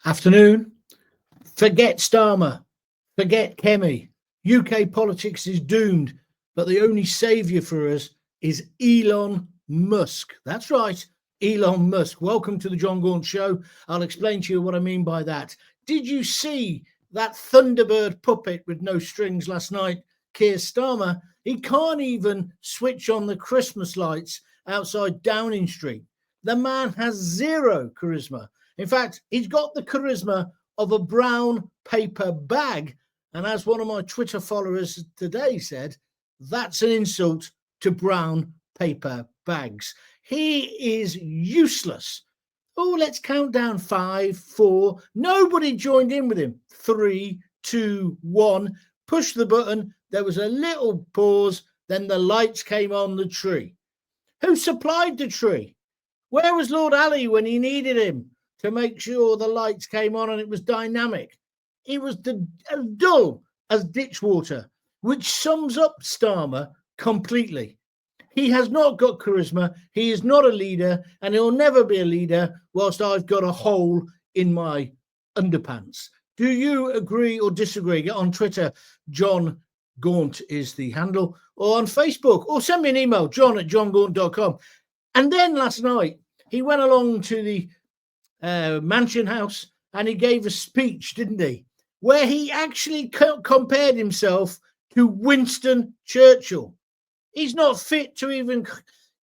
Afternoon. Forget Starmer. Forget Kemi. UK politics is doomed, but the only saviour for us is Elon Musk. That's right, Elon Musk. Welcome to the John Gaunt Show. I'll explain to you what I mean by that. Did you see that Thunderbird puppet with no strings last night, Keir Starmer? He can't even switch on the Christmas lights outside Downing Street. The man has zero charisma. In fact, he's got the charisma of a brown paper bag. And as one of my Twitter followers today said, that's an insult to brown paper bags. He is useless. Oh, let's count down 5, 4. Nobody joined in with him. 3, 2, 1. Push the button. There was a little pause. Then the lights came on the tree. Who supplied the tree? Where was Lord Ali when he needed him to make sure the lights came on and it was dynamic? It was as dull as ditch water, which sums up Starmer completely. He has not got charisma. He is not a leader, and he'll never be a leader whilst I've got a hole in my underpants. Do you agree or disagree? Get on Twitter. John Gaunt is the handle, or on Facebook, or send me an email, john@johngaunt.com. And then last night, he went along to the Mansion House and he gave a speech, didn't he? Where he actually compared himself to Winston Churchill. He's not fit to even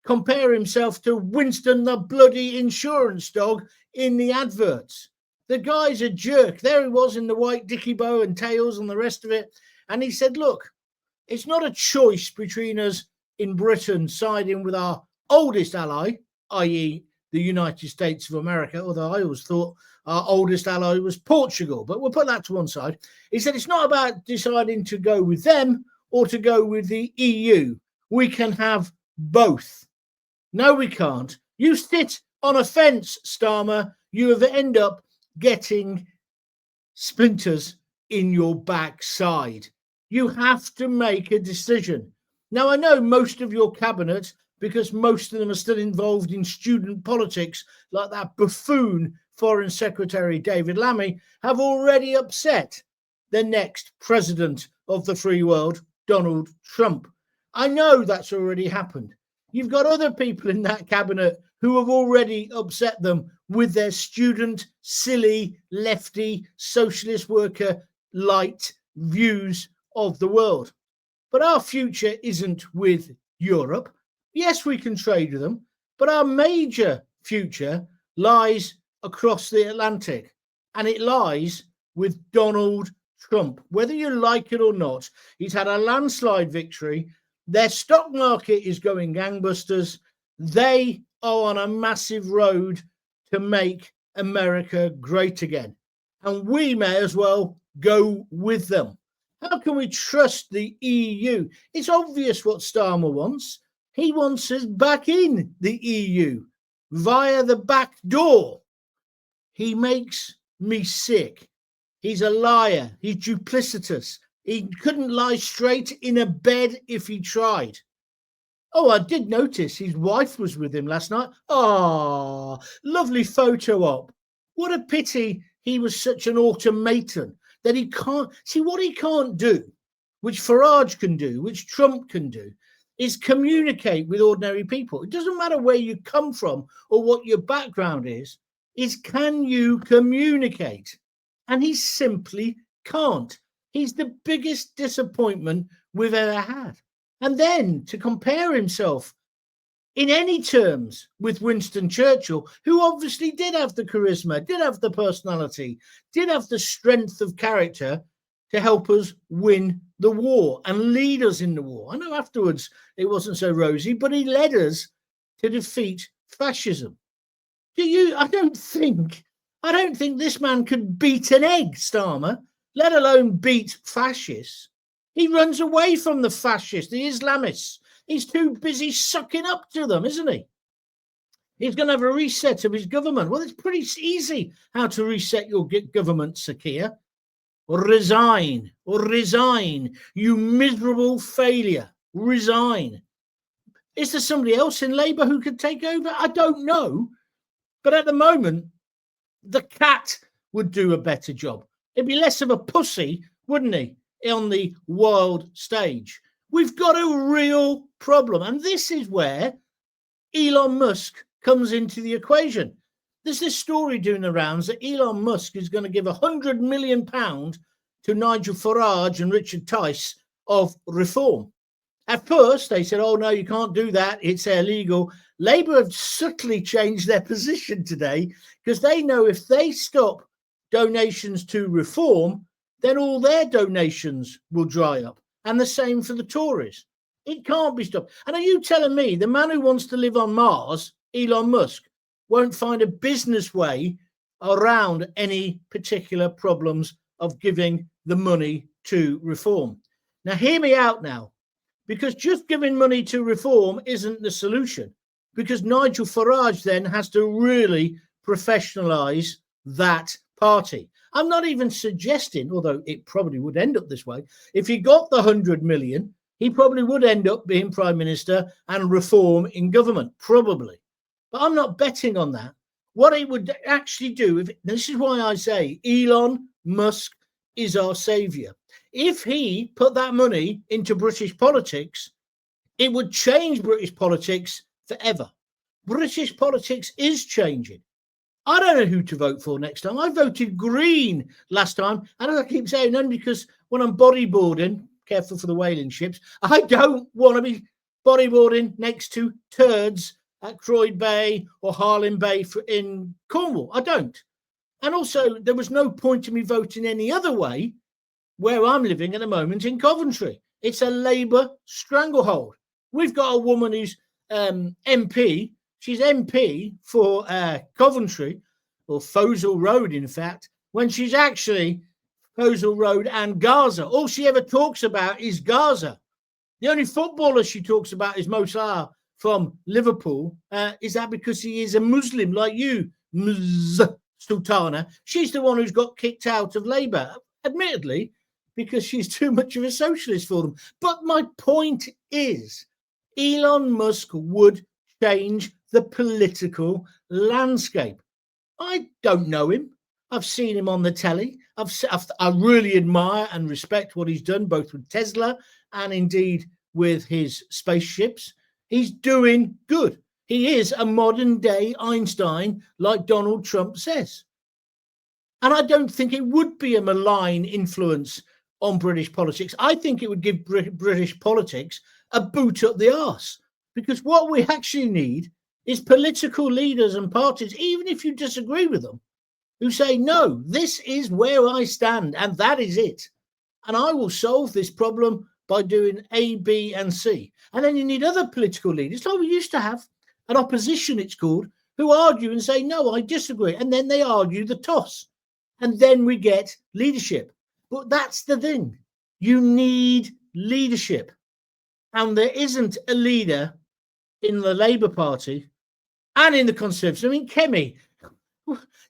compare himself to Winston, the bloody insurance dog in the adverts. The guy's a jerk. There he was in the white dicky bow and tails and the rest of it. And he said, look, it's not a choice between us in Britain siding with our oldest ally, i.e. the United States of America, although I always thought our oldest ally was Portugal, but we'll put that to one side. He said it's not about deciding to go with them or to go with the EU. We can have both. No, we can't. You sit on a fence, Starmer. You have end up getting splinters in your backside. You have to make a decision. Now, I know most of your cabinet, because most of them are still involved in student politics, like that buffoon Foreign Secretary David Lammy, have already upset the next president of the free world, Donald Trump. I know that's already happened. You've got other people in that cabinet who have already upset them with their student, silly, lefty, socialist worker, light views of the world. But our future isn't with Europe. Yes, we can trade with them, but our major future lies across the Atlantic, and it lies with Donald Trump. Whether you like it or not, he's had a landslide victory. Their stock market is going gangbusters. They are on a massive road to make America great again, and we may as well go with them. How can we trust the EU? It's obvious what Starmer wants. He wants us back in the EU via the back door. He makes me sick. He's a liar. He's duplicitous. He couldn't lie straight in a bed if he tried. Oh, I did notice his wife was with him last night. Oh, lovely photo op. What a pity he was such an automaton that he can't see what he can't do, which Farage can do, which Trump can do, is communicate with ordinary people. It doesn't matter where you come from or what your background is can you communicate? And he simply can't. He's the biggest disappointment we've ever had. And then to compare himself in any terms with Winston Churchill, who obviously did have the charisma, did have the personality, did have the strength of character to help us win the war and lead us in the war. I know afterwards it wasn't so rosy, but he led us to defeat fascism. I don't think this man could beat an egg, Starmer, let alone beat fascists. He runs away from the fascists, the Islamists. He's too busy sucking up to them, isn't he? He's going to have a reset of his government. Well, it's pretty easy how to reset your government, Sir Keir. Resign, you miserable failure. Resign. Is there somebody else in Labour who could take over? I don't know. But at the moment, the cat would do a better job. He'd be less of a pussy, wouldn't he, on the world stage? We've got a real problem. And this is where Elon Musk comes into the equation. There's this story doing the rounds that Elon Musk is going to give £100 million to Nigel Farage and Richard Tice of Reform. At first, they said, oh, no, you can't do that. It's illegal. Labour have subtly changed their position today because they know if they stop donations to Reform, then all their donations will dry up. And the same for the Tories. It can't be stopped. And are you telling me the man who wants to live on Mars, Elon Musk, won't find a business way around any particular problems of giving the money to Reform? Now, hear me out now, because just giving money to Reform isn't the solution, because Nigel Farage then has to really professionalise that party. I'm not even suggesting, although it probably would end up this way, if he got the 100 million, he probably would end up being Prime Minister and Reform in government, probably. But I'm not betting on that. What it would actually do, this is why I say Elon Musk is our saviour. If he put that money into British politics, it would change British politics forever. British politics is changing. I don't know who to vote for next time. I voted Green last time. And as I keep saying, only because when I'm bodyboarding, careful for the whaling ships, I don't want to be bodyboarding next to turds at Croyd Bay or Harlem Bay in Cornwall. I don't. And also, there was no point in me voting any other way where I'm living at the moment in Coventry. It's a Labour stranglehold. We've got a woman who's MP. She's MP for Coventry, or Fossil Road, in fact, when she's actually Fossil Road and Gaza. All she ever talks about is Gaza. The only footballer she talks about is Mo Salah from Liverpool. Is that because he is a Muslim like you, Ms. Sultana? She's the one who's got kicked out of Labour, admittedly, because she's too much of a socialist for them. But my point is, Elon Musk would change the political landscape. I don't know him. I've seen him on the telly. I really admire and respect what he's done, both with Tesla and indeed with his spaceships. He's doing good. He is a modern day Einstein, like Donald Trump says. And I don't think it would be a malign influence on British politics. I think it would give British politics a boot up the arse, because what we actually need is political leaders and parties, even if you disagree with them, who say, no, this is where I stand and that is it. And I will solve this problem by doing A, B and C. And then you need other political leaders, like we used to have, an opposition it's called, who argue and say, no, I disagree. And then they argue the toss. And then we get leadership. But that's the thing. You need leadership. And there isn't a leader in the Labour Party and in the Conservatives. I mean, Kemi,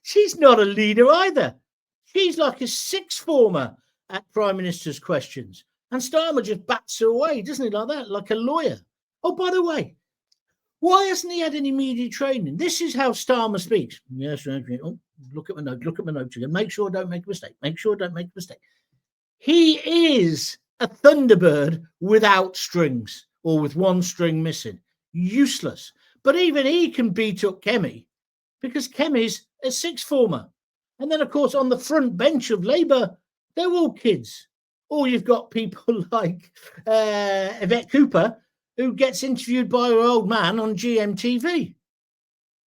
she's not a leader either. She's like a sixth former at Prime Minister's questions. And Starmer just bats her away, doesn't he, like that, like a lawyer. Oh, by the way, why hasn't he had any media training? This is how Starmer speaks. Yes, oh, look at my notes again. Make sure I don't make a mistake. He is a Thunderbird without strings, or with one string missing. Useless. But even he can beat up Kemi, because Kemi's a sixth former. And then, of course, on the front bench of Labour, they're all kids. Or you've got people like Yvette Cooper, who gets interviewed by her old man on GMTV.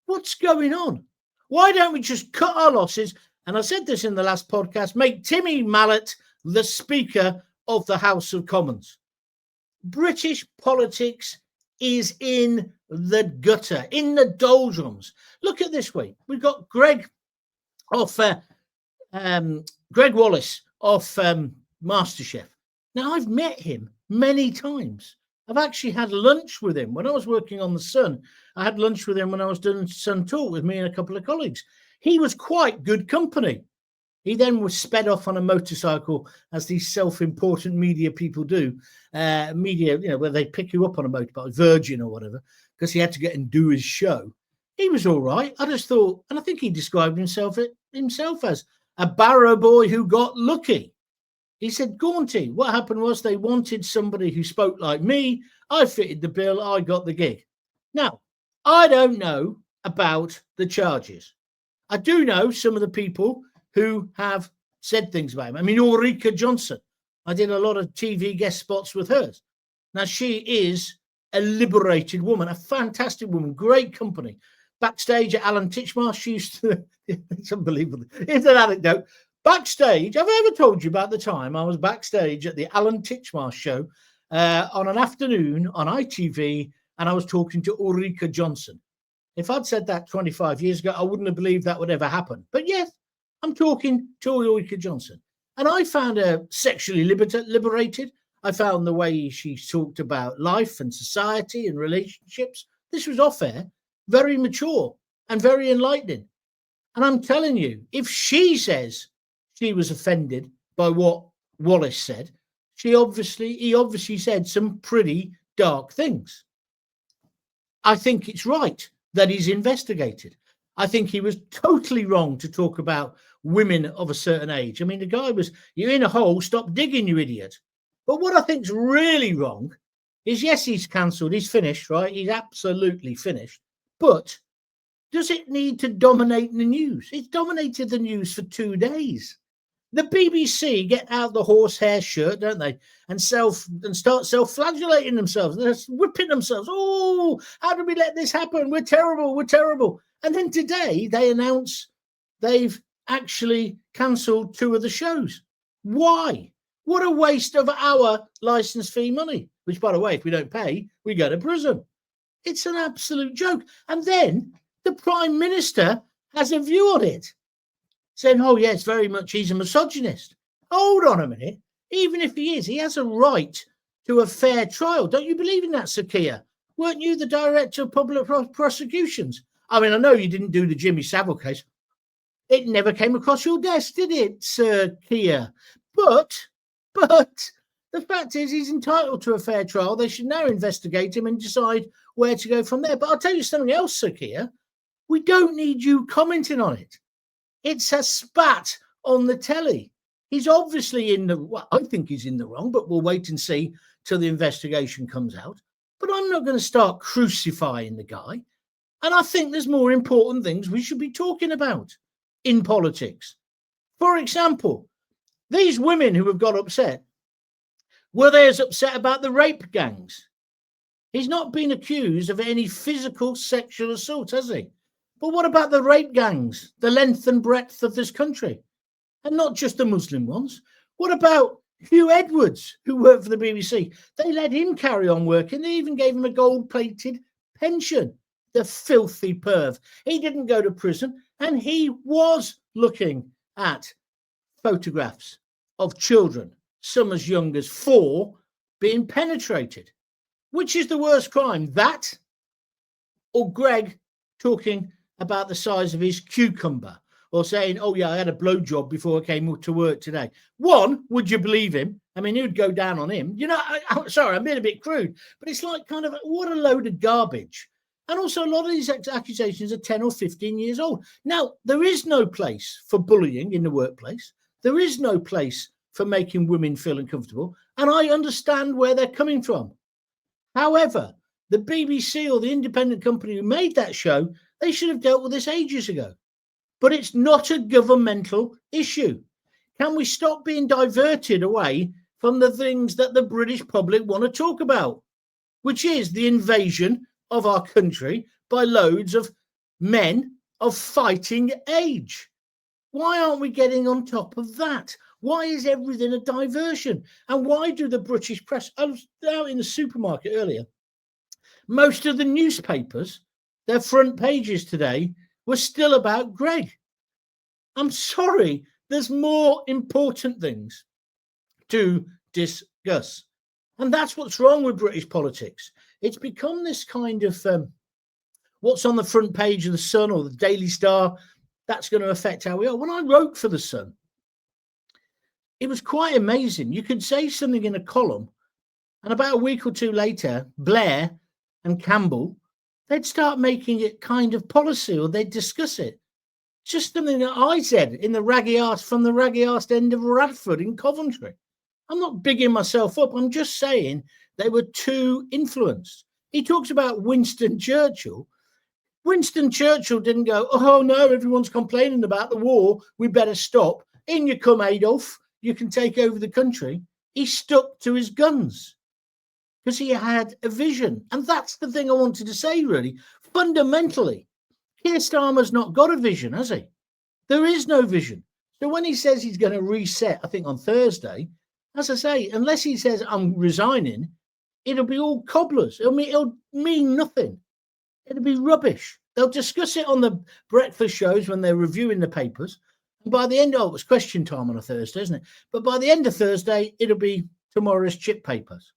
What's going on? Why don't we just cut our losses? And I said this in the last podcast, make Timmy Mallet the Speaker of the House of Commons. British politics is in the gutter, in the doldrums. Look at this week. We've got Greg Wallace off MasterChef. Now, I've met him many times. I've actually had lunch with him. When I was working on The Sun, I had lunch with him when I was doing Sun Talk with me and a couple of colleagues. He was quite good company. He then was sped off on a motorcycle, as these self-important media people do. Media, where they pick you up on a motorbike, Virgin or whatever, because he had to get and do his show. He was all right. I just thought, and I think he described himself as a Barrow boy who got lucky. He said, Gaunty, what happened was they wanted somebody who spoke like me. I fitted the bill. I got the gig. Now, I don't know about the charges. I do know some of the people who have said things about him. I mean, Ulrika Johnson. I did a lot of TV guest spots with her. Now, she is a liberated woman, a fantastic woman, great company. Backstage at Alan Titchmarsh, she used to, it's unbelievable. It's an anecdote. Backstage, have I ever told you about the time I was backstage at the Alan Titchmarsh show on an afternoon on ITV, and I was talking to Ulrika Johnson? If I'd said that 25 years ago, I wouldn't have believed that would ever happen. But yes, I'm talking to Ulrika Johnson. And I found her sexually liberated. I found the way she talked about life and society and relationships. This was off air, very mature and very enlightening. And I'm telling you, if she says she was offended by what Wallace said, he obviously said some pretty dark things. I think it's right that he's investigated. I think he was totally wrong to talk about women of a certain age. I mean, the guy was, you're in a hole, stop digging, you idiot. But what I think's really wrong is, yes, he's cancelled, he's finished, right? He's absolutely finished. But does it need to dominate the news? It's dominated the news for 2 days. The BBC get out the horsehair shirt, don't they, and start self-flagellating themselves. They're whipping themselves. Oh, how did we let this happen? We're terrible. We're terrible. And then today they announce they've actually cancelled 2 of the shows. Why? What a waste of our licence fee money, which, by the way, if we don't pay, we go to prison. It's an absolute joke. And then the Prime Minister has a view on it, saying, oh, yes, very much he's a misogynist. Hold on a minute. Even if he is, he has a right to a fair trial. Don't you believe in that, Sir Keir? Weren't you the Director of Public Prosecutions? I mean, I know you didn't do the Jimmy Savile case. It never came across your desk, did it, Sir Keir? But the fact is he's entitled to a fair trial. They should now investigate him and decide where to go from there. But I'll tell you something else, Sir Keir. We don't need you commenting on it. It's a spat on the telly. He's obviously I think he's in the wrong, but we'll wait and see till the investigation comes out. But I'm not going to start crucifying the guy. And I think there's more important things we should be talking about in politics. For example, these women who have got upset, were they as upset about the rape gangs? He's not been accused of any physical sexual assault, has he? But what about the rape gangs, the length and breadth of this country? And not just the Muslim ones. What about Hugh Edwards, who worked for the BBC? They let him carry on working. They even gave him a gold-plated pension. The filthy perv. He didn't go to prison, and he was looking at photographs of children, some as young as 4, being penetrated. Which is the worst crime, that or Greg talking about the size of his cucumber, or saying, oh, yeah, I had a blowjob before I came to work today? One, would you believe him? I mean, who'd go down on him? You know, sorry, I'm being a bit crude, but it's like kind of, what a load of garbage. And also, a lot of these accusations are 10 or 15 years old. Now, there is no place for bullying in the workplace. There is no place for making women feel uncomfortable. And I understand where they're coming from. However, the BBC or the independent company who made that show, they should have dealt with this ages ago. But it's not a governmental issue. Can we stop being diverted away from the things that the British public want to talk about, which is the invasion of our country by loads of men of fighting age? Why aren't we getting on top of that? Why is everything a diversion? And why do the British press... I was out in the supermarket earlier. Most of the newspapers, their front pages today, were still about Greg. I'm sorry, there's more important things to discuss. And that's what's wrong with British politics. It's become this kind of what's on the front page of the Sun or the Daily Star, that's going to affect how we are. When I wrote for the Sun, it was quite amazing. You could say something in a column, and about a week or 2 later, Blair and Campbell, they'd start making it kind of policy, or they'd discuss it. Just something that I said in the raggy arse from the raggy arse end of Radford in Coventry. I'm not bigging myself up. I'm just saying they were too influenced. He talks about Winston Churchill. Winston Churchill didn't go, oh no, everyone's complaining about the war, we better stop. In you come, Adolf, you can take over the country. He stuck to his guns because he had a vision. And that's the thing I wanted to say, really. Fundamentally, Keir Starmer's not got a vision, has he? There is no vision. So when he says he's going to reset, I think on Thursday, as I say, unless he says I'm resigning, it'll be all cobblers. It'll mean nothing. It'll be rubbish. They'll discuss it on the breakfast shows when they're reviewing the papers. And by the end, it was question time on a Thursday, isn't it? But by the end of Thursday, it'll be tomorrow's chip papers.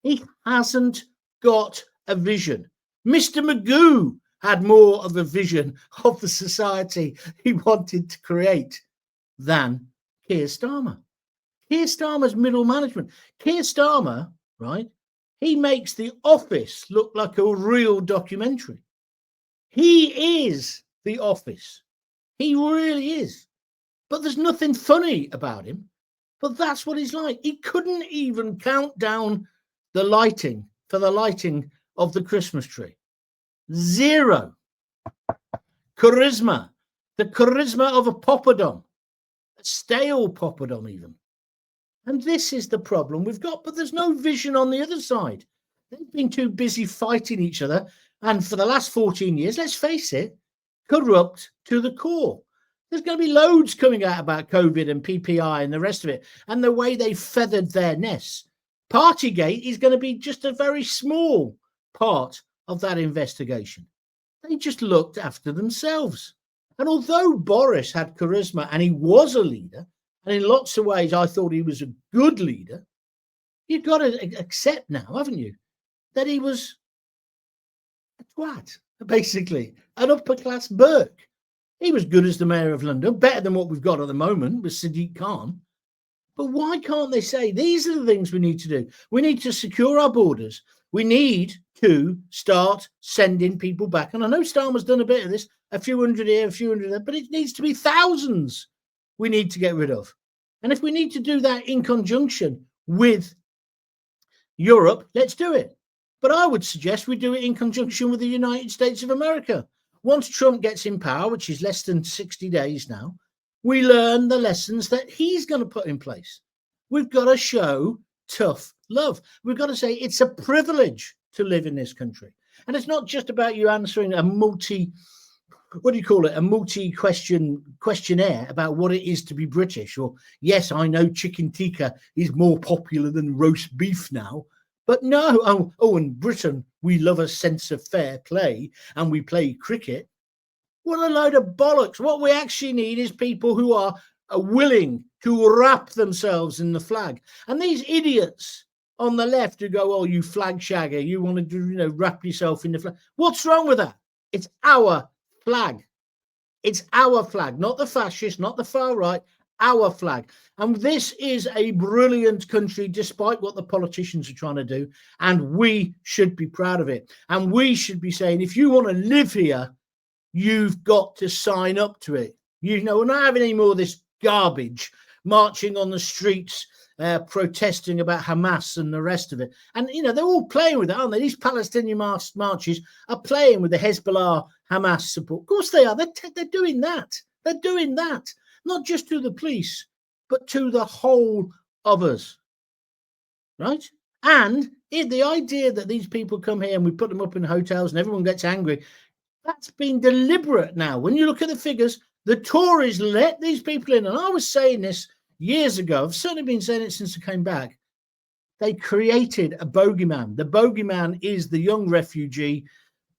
He hasn't got a vision. Mr. Magoo had more of a vision of the society he wanted to create than Keir Starmer. Keir Starmer's middle management. Keir Starmer, right? He makes The Office look like a real documentary. He is The Office. He really is. But there's nothing funny about him. But that's what he's like. He couldn't even count down the lighting for the lighting of the Christmas tree. Zero. Charisma. The charisma of a poppadom. A stale poppadom even. And this is the problem we've got. But there's no vision on the other side. They've been too busy fighting each other. And for the last 14 years, let's face it, corrupt to the core. There's going to be loads coming out about COVID and PPI and the rest of it. And the way they feathered their nests. Partygate is going to be just a very small part of that investigation. They just looked after themselves. And although Boris had charisma and he was a leader, and in lots of ways I thought he was a good leader, you've got to accept now, haven't you, that he was a twat, basically, an upper-class Burke. He was good as the Mayor of London, better than what we've got at the moment with Sadiq Khan. But why can't they say, these are the things we need to do? We need to secure our borders. We need to start sending people back. And I know Starmer's done a bit of this, a few hundred here, a few hundred there, but it needs to be thousands we need to get rid of. And if we need to do that in conjunction with Europe, let's do it. But I would suggest we do it in conjunction with the United States of America. Once Trump gets in power, which is less than 60 days now, we learn the lessons that he's going to put in place. We've got to show tough love. We've got to say it's a privilege to live in this country. And it's not just about you answering a questionnaire about what it is to be British. Or, yes, I know chicken tikka is more popular than roast beef now. But no, in Britain, we love a sense of fair play and we play cricket. What a load of bollocks. What we actually need is people who are willing to wrap themselves in the flag. And these idiots on the left who go, oh, you flag shagger, you want to wrap yourself in the flag. What's wrong with that? It's our flag. It's our flag, not the fascist, not the far right, our flag. And this is a brilliant country, despite what the politicians are trying to do. And we should be proud of it. And we should be saying, if you want to live here, you've got to sign up to it. We're not having any more of this garbage marching on the streets, protesting about Hamas and the rest of it. And, they're all playing with it, aren't they? These Palestinian marches are playing with the Hezbollah Hamas support. Of course they are. They're doing that. They're doing that. Not just to the police, but to the whole of us. Right? And the idea that these people come here and we put them up in hotels and everyone gets angry, that's been deliberate now. When you look at the figures, the Tories let these people in. And I was saying this years ago. I've certainly been saying it since I came back. They created a bogeyman. The bogeyman is the young refugee,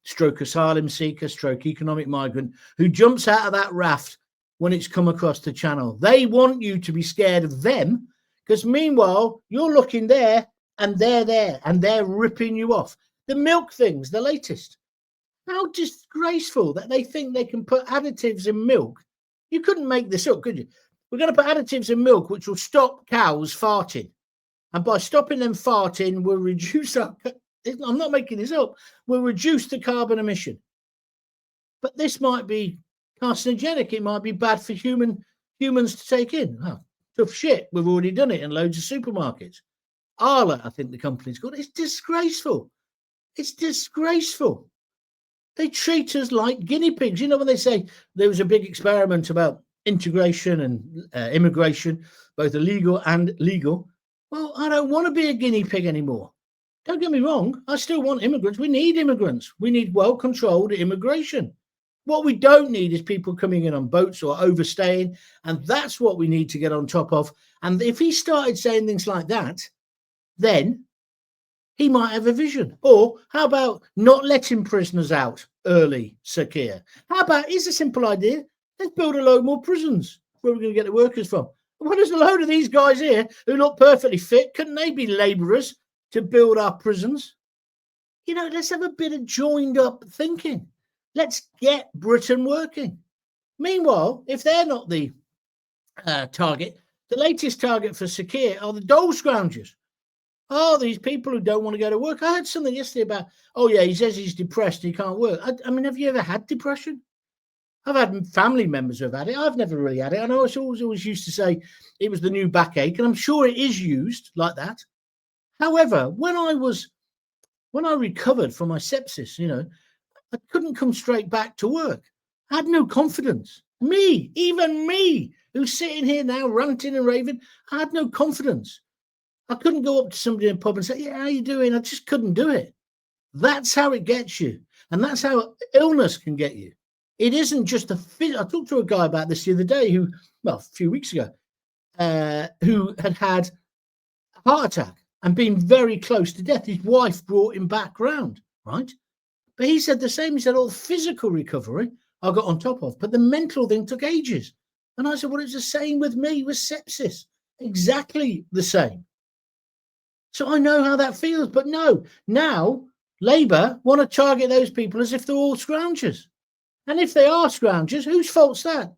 stroke asylum seeker, stroke economic migrant, who jumps out of that raft when it's come across the channel. They want you to be scared of them, because meanwhile, you're looking there and they're there and they're ripping you off. The milk thing's the latest. How disgraceful that they think they can put additives in milk. You couldn't make this up, could you? We're going to put additives in milk which will stop cows farting. And by stopping them farting, we'll reduce I'm not making this up, we'll reduce the carbon emission. But this might be carcinogenic. It might be bad for humans to take in. Oh, tough shit. We've already done it in loads of supermarkets. Arla, I think the company's called. It's disgraceful. It's disgraceful. They treat us like guinea pigs. You know, when they say there was a big experiment about integration and immigration, both illegal and legal. Well, I don't want to be a guinea pig anymore. Don't get me wrong. I still want immigrants. We need immigrants. We need well-controlled immigration. What we don't need is people coming in on boats or overstaying. And that's what we need to get on top of. And if he started saying things like that, then he might have a vision. Or how about not letting prisoners out early, Sir Keir? How about, here's a simple idea. Let's build a load more prisons. Where are we going to get the workers from? Well, there's a load of these guys here who look perfectly fit. Couldn't they be labourers to build our prisons? You know, let's have a bit of joined up thinking. Let's get Britain working. Meanwhile, if they're not the target, the latest target for Sir Keir are the dole scroungers. Oh, these people who don't want to go to work. I heard something yesterday about, oh, yeah, he says he's depressed. He can't work. I mean, have you ever had depression? I've had family members who have had it. I've never really had it. I know I always used to say it was the new backache, and I'm sure it is used like that. However, when I recovered from my sepsis, you know, I couldn't come straight back to work. I had no confidence. Even me, who's sitting here now ranting and raving, I had no confidence. I couldn't go up to somebody in a pub and say, yeah, how you doing? I just couldn't do it. That's how it gets you. And that's how illness can get you. It isn't just I talked to a guy about this the other day a few weeks ago, who had a heart attack and been very close to death. His wife brought him back round, right? But he said the same. He said, the physical recovery I got on top of, but the mental thing took ages. And I said, well, it's the same with me with sepsis. Exactly the same. So I know how that feels. But no, now Labour want to target those people as if they're all scroungers. And if they are scroungers, whose fault's that?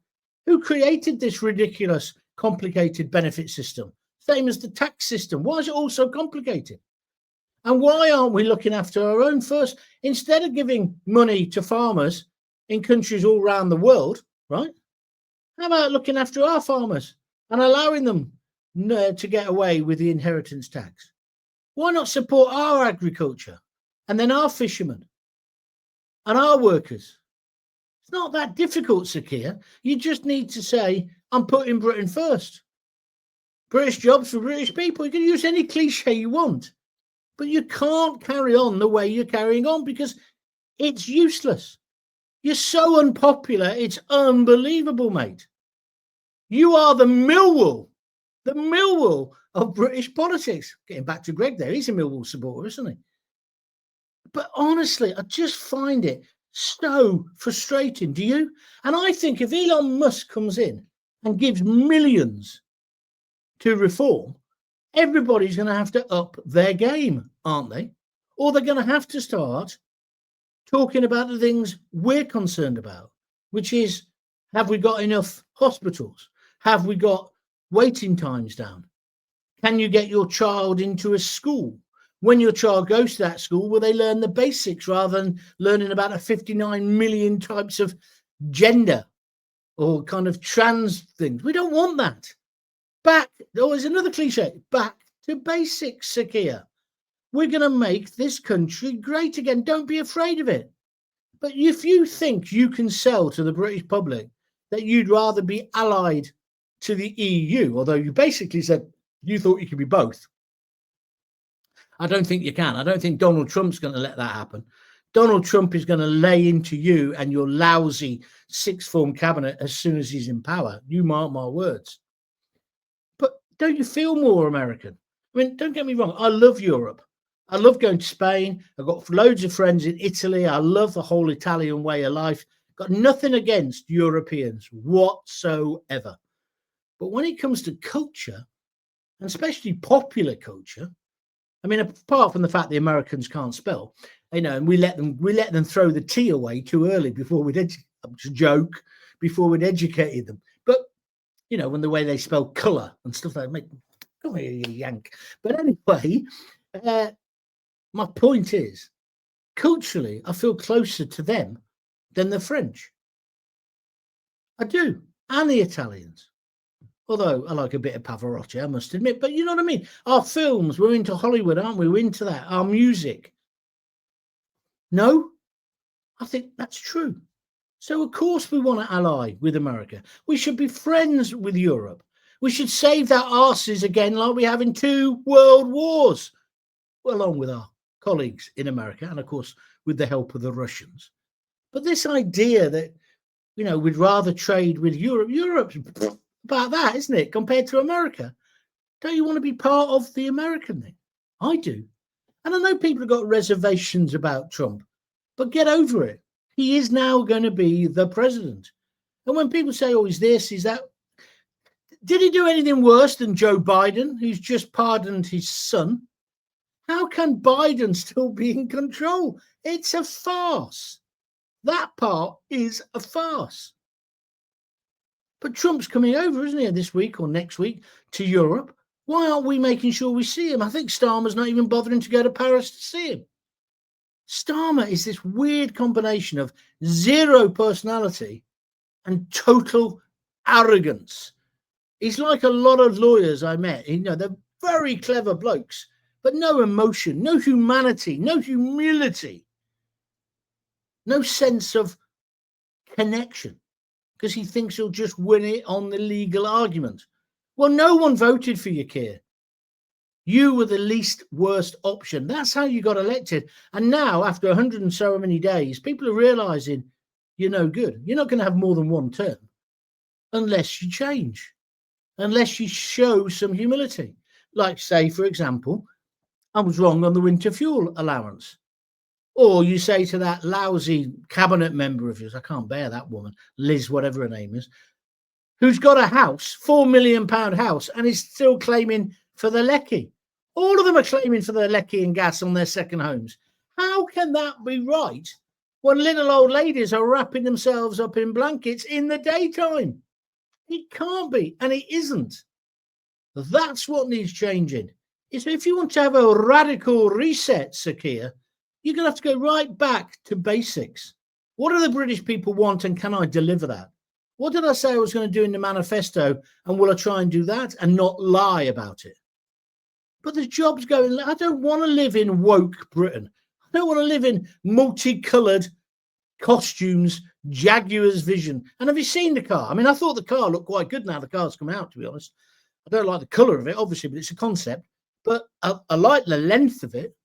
Who created this ridiculous, complicated benefit system? Same as the tax system. Why is it all so complicated? And why aren't we looking after our own first? Instead of giving money to farmers in countries all around the world, right? How about looking after our farmers and allowing them to get away with the inheritance tax? Why not support our agriculture and then our fishermen and our workers? It's not that difficult, Sir Keir. You just need to say, I'm putting Britain first. British jobs for British people. You can use any cliche you want, but you can't carry on the way you're carrying on because it's useless. You're so unpopular. It's unbelievable, mate. You are the Millwall of British politics. Getting back to Greg there. He's a Millwall supporter, isn't he? But honestly, I just find it so frustrating. Do you? And I think if Elon Musk comes in and gives millions to reform, everybody's going to have to up their game, aren't they? Or they're going to have to start talking about the things we're concerned about, which is, have we got enough hospitals? Have we got waiting times down? Can you get your child into a school? When your child goes to that school, will they learn the basics rather than learning about 59 million types of gender or kind of trans things? We don't want that. There's another cliche, back to basics, Sir Keir. We're going to make this country great again. Don't be afraid of it. But if you think you can sell to the British public that you'd rather be allied to the EU, although you basically said you thought you could be both, I don't think you can. I don't think Donald Trump's going to let that happen. Donald Trump is going to lay into you and your lousy sixth form cabinet as soon as he's in power. You mark my words. But don't you feel more American? I mean, don't get me wrong. I love Europe. I love going to Spain. I've got loads of friends in Italy. I love the whole Italian way of life. Got nothing against Europeans whatsoever. But when it comes to culture, and especially popular culture, I mean, apart from the fact the Americans can't spell, you know, and we let them throw the T away too early before we'd educated them. But you know, when the way they spell colour and stuff like that, come here, you yank. But anyway, my point is, culturally, I feel closer to them than the French. I do. And the Italians. Although I like a bit of Pavarotti, I must admit. But you know what I mean? Our films, we're into Hollywood, aren't we? We're into that. Our music. No, I think that's true. So, of course, we want to ally with America. We should be friends with Europe. We should save their arses again like we have in 2 world wars, along with our colleagues in America and, of course, with the help of the Russians. But this idea that, you know, we'd rather trade with Europe's about that, isn't it, compared to America? Don't you want to be part of the American thing? I do. And I know people have got reservations about Trump, but get over it. He is now going to be the president. And when people say, oh, he's this, he's that, did he do anything worse than Joe Biden, who's just pardoned his son? How can Biden still be in control? It's a farce. That part is a farce. But Trump's coming over, isn't he, this week or next week to Europe? Why aren't we making sure we see him? I think Starmer's not even bothering to go to Paris to see him. Starmer is this weird combination of zero personality and total arrogance. He's like a lot of lawyers I met. You know, they're very clever blokes, but no emotion, no humanity, no humility, no sense of connection, because he thinks he'll just win it on the legal argument. Well, no one voted for you, Keir. You were the least worst option. That's how you got elected. And now, after 100 and so many days, people are realizing you're no good. You're not going to have more than one term unless you change, unless you show some humility. Like, say, for example, I was wrong on the winter fuel allowance. Or you say to that lousy cabinet member of yours, I can't bear that woman, Liz, whatever her name is, who's got a house, £4 million house, and is still claiming for the lecky. All of them are claiming for their lecky and gas on their second homes. How can that be right when little old ladies are wrapping themselves up in blankets in the daytime? It can't be, and it isn't. That's what needs changing. Is if you want to have a radical reset, Sir Keir, you're going to have to go right back to basics. What do the British people want, and can I deliver that? What did I say I was going to do in the manifesto, and will I try and do that and not lie about it? But the job's going. I don't want to live in woke Britain. I don't want to live in multicoloured costumes, Jaguar's vision. And have you seen the car? I mean, I thought the car looked quite good now the car's come out, to be honest. I don't like the colour of it, obviously, but it's a concept. But I like the length of it.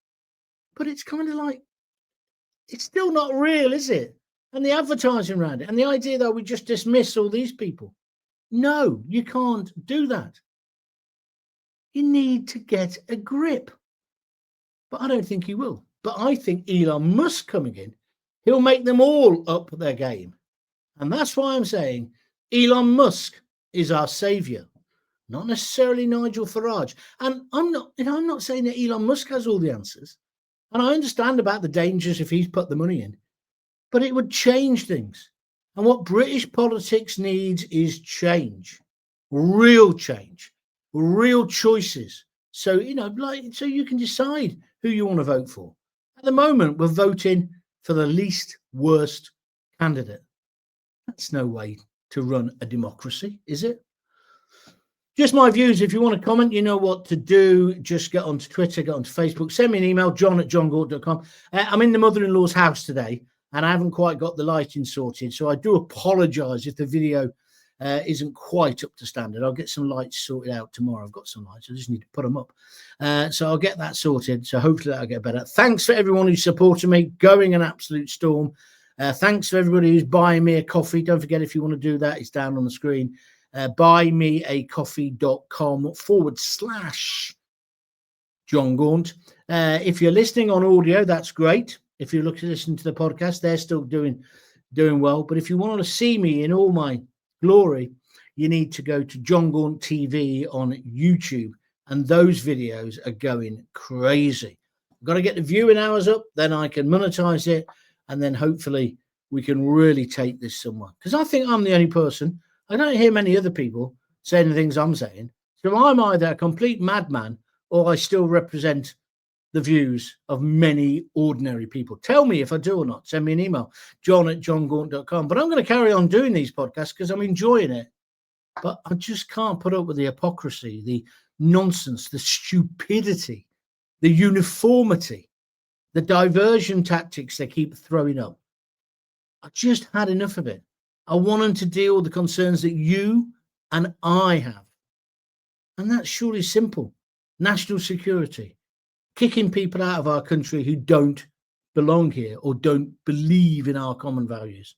But it's kind of like, it's still not real, is it? And the advertising around it, and the idea that we just dismiss all these people. No, you can't do that. You need to get a grip. But I don't think he will. But I think Elon Musk coming in, he'll make them all up their game. And that's why I'm saying Elon Musk is our saviour, not necessarily Nigel Farage. And I'm not saying that Elon Musk has all the answers. And I understand about the dangers if he's put the money in. But it would change things. And what British politics needs is change, real choices. So, so you can decide who you want to vote for. At the moment, we're voting for the least worst candidate. That's no way to run a democracy, is it? Just my views. If you want to comment, you know what to do. Just get onto Twitter, get onto Facebook, send me an email, john@johngaunt.com. I'm in the mother-in-law's house today, and I haven't quite got the lighting sorted. So I do apologise if the video isn't quite up to standard. I'll get some lights sorted out tomorrow. I've got some lights. I just need to put them up. So I'll get that sorted. So hopefully that'll get better. Thanks for everyone who's supported me. Going an absolute storm. Thanks for everybody who's buying me a coffee. Don't forget, if you want to do that, it's down on the screen. buymeacoffee.com/John Gaunt. If you're listening on audio, that's great. If you listen to the podcast, they're still doing well. But if you want to see me in all my glory, you need to go to John Gaunt TV on YouTube, and those videos are going crazy. I've got to get the viewing hours up, then I can monetize it, and then hopefully we can really take this somewhere. Because I think I'm the only person. I don't hear many other people saying the things I'm saying. So I'm either a complete madman or I still represent the views of many ordinary people. Tell me if I do or not. Send me an email, john@johngaunt.com. But I'm going to carry on doing these podcasts because I'm enjoying it. But I just can't put up with the hypocrisy, the nonsense, the stupidity, the uniformity, the diversion tactics they keep throwing up. I just had enough of it. I want them to deal with the concerns that you and I have. And that's surely simple. National security, kicking people out of our country who don't belong here or don't believe in our common values,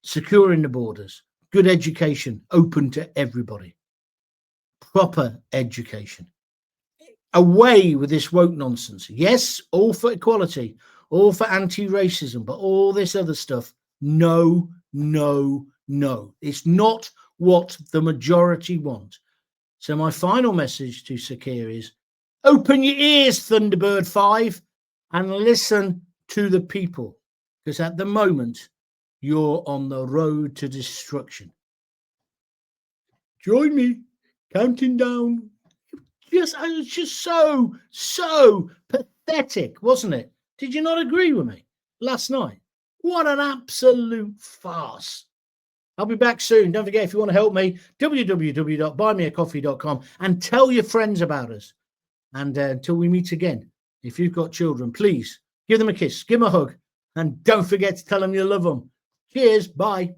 securing the borders, good education, open to everybody, proper education. Away with this woke nonsense. Yes, all for equality, all for anti-racism, but all this other stuff, no, no, no. It's not what the majority want. So my final message to Sakir is, open your ears, Thunderbird 5, and listen to the people, because at the moment, you're on the road to destruction. Join me, counting down. It was just so pathetic, wasn't it? Did you not agree with me last night? What an absolute farce. I'll be back soon. Don't forget, if you want to help me, www.buymeacoffee.com, and tell your friends about us. And until we meet again, if you've got children, please give them a kiss, give them a hug, and don't forget to tell them you love them. Cheers. Bye.